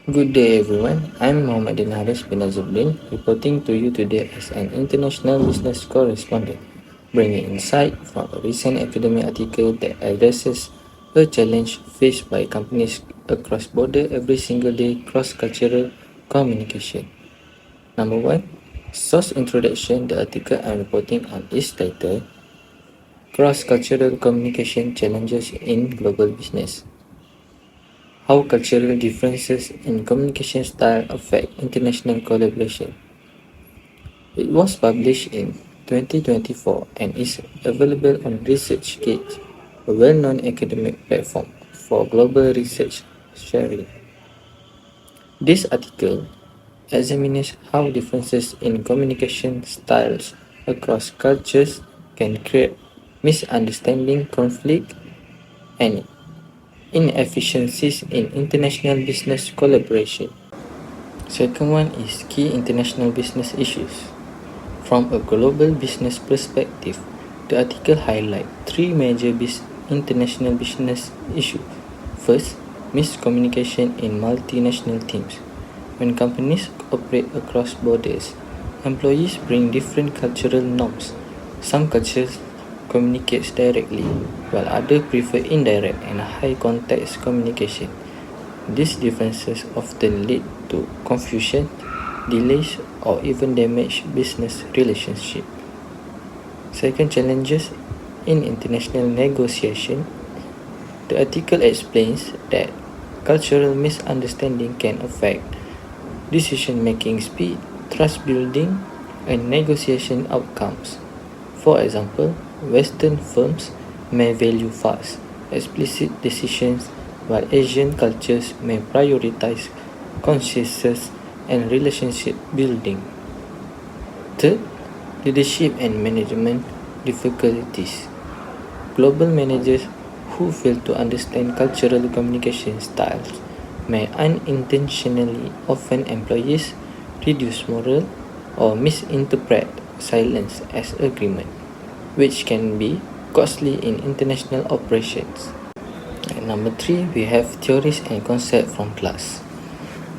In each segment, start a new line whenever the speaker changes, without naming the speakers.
Good day, everyone. I'm Mohammad Haris bin Azuddin, reporting to you today as an international business correspondent, bringing insight from a recent academic article that addresses a challenge faced by companies across border every single day: cross-cultural communication. Number one, source introduction. The article I'm reporting on is titled "Cross-Cultural Communication Challenges in Global Business." How cultural differences in communication style affect international collaboration. It was published in 2024 and is available on ResearchGate, a well-known academic platform for global research sharing. This article examines how differences in communication styles across cultures can create misunderstanding, conflict, and inefficiencies in international business collaboration. Second one is key international business issues. From a global business perspective, the article highlights three major international business issues. First, miscommunication in multinational teams. When companies operate across borders, employees bring different cultural norms. Some cultures communicate directly, while others prefer indirect and high context communication. These differences often lead to confusion, delays, or even damage business relationships. Second, challenges in international negotiation. The article explains that cultural misunderstanding can affect decision making speed, trust building, and negotiation outcomes. For example, Western firms may value fast, explicit decisions, while Asian cultures may prioritize consensus and relationship building. Third, leadership and management difficulties. Global managers who fail to understand cultural communication styles may unintentionally offend employees, reduce morale, or misinterpret silence as agreement, which can be costly in international operations. And number three, we have theories and concepts from class.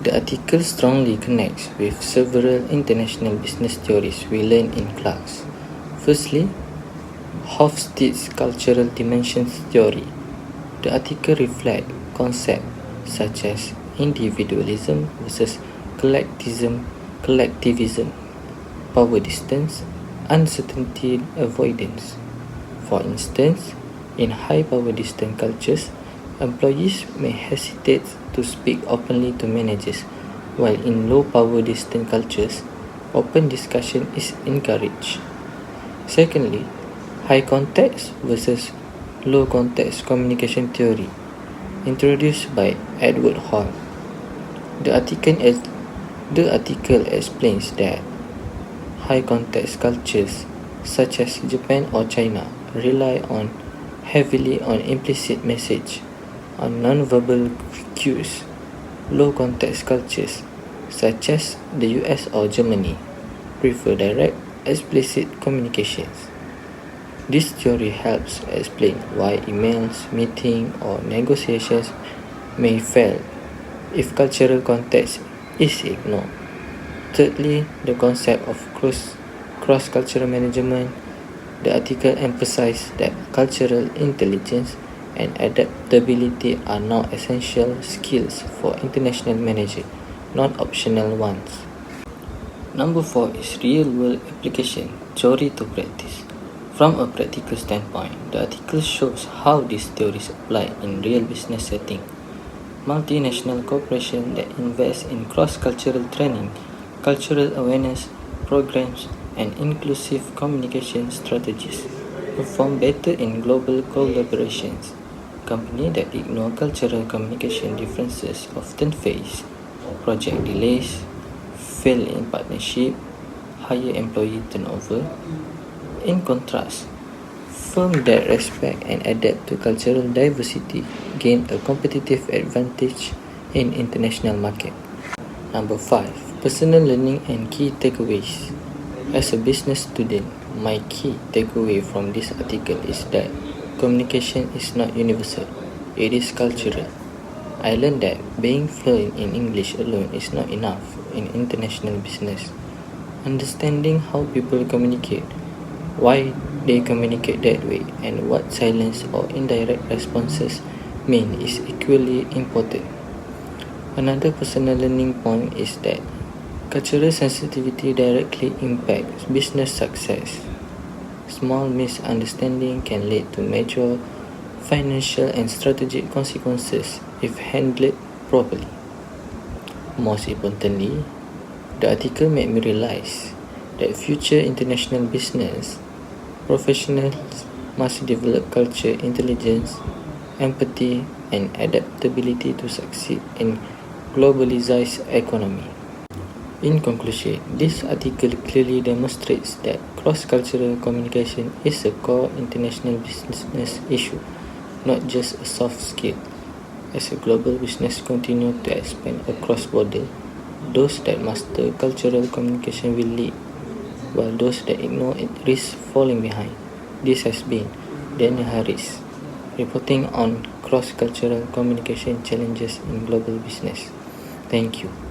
The article strongly connects with several international business theories we learned in class. Firstly, Hofstede's cultural dimensions theory. The article reflects concepts such as individualism versus collectivism, power distance, uncertainty avoidance. For instance, in high power distance cultures, employees may hesitate to speak openly to managers, while in low power distance cultures, open discussion is encouraged. Secondly, high context versus low context communication theory, introduced by Edward Hall. The article explains that high context cultures such as Japan or China rely heavily on implicit message, on nonverbal cues. Low context cultures such as the US or Germany prefer direct, explicit communications. This theory helps explain why emails, meetings, or negotiations may fail if cultural context is ignored. Thirdly, the concept of cross-cultural management. The article emphasized that cultural intelligence and adaptability are now essential skills for international managers, not optional ones. Number 4 is real-world application, theory to practice. From a practical standpoint, the article shows how these theories apply in real business settings. Multinational corporations that invest in cross-cultural training, cultural awareness programs, and inclusive communication strategies perform better in global collaborations. Companies that ignore cultural communication differences often face project delays, fail in partnership, higher employee turnover. In contrast, firms that respect and adapt to cultural diversity gain a competitive advantage in international markets. Number 5. Personal learning and key takeaways. As a business student, my key takeaway from this article is that communication is not universal, it is cultural. I learned that being fluent in English alone is not enough in international business. Understanding how people communicate, why they communicate that way, and what silence or indirect responses mean is equally important. Another personal learning point is that cultural sensitivity directly impacts business success. Small misunderstanding can lead to major financial and strategic consequences if handled properly. Most importantly, the article made me realize that future international business professionals must develop culture intelligence, empathy, and adaptability to succeed in globalized economy. In conclusion, this article clearly demonstrates that cross-cultural communication is a core international business issue, not just a soft skill. As a global business continues to expand across borders, those that master cultural communication will lead, while those that ignore it risk falling behind. This has been Daniel Harris, reporting on cross-cultural communication challenges in global business. Thank you.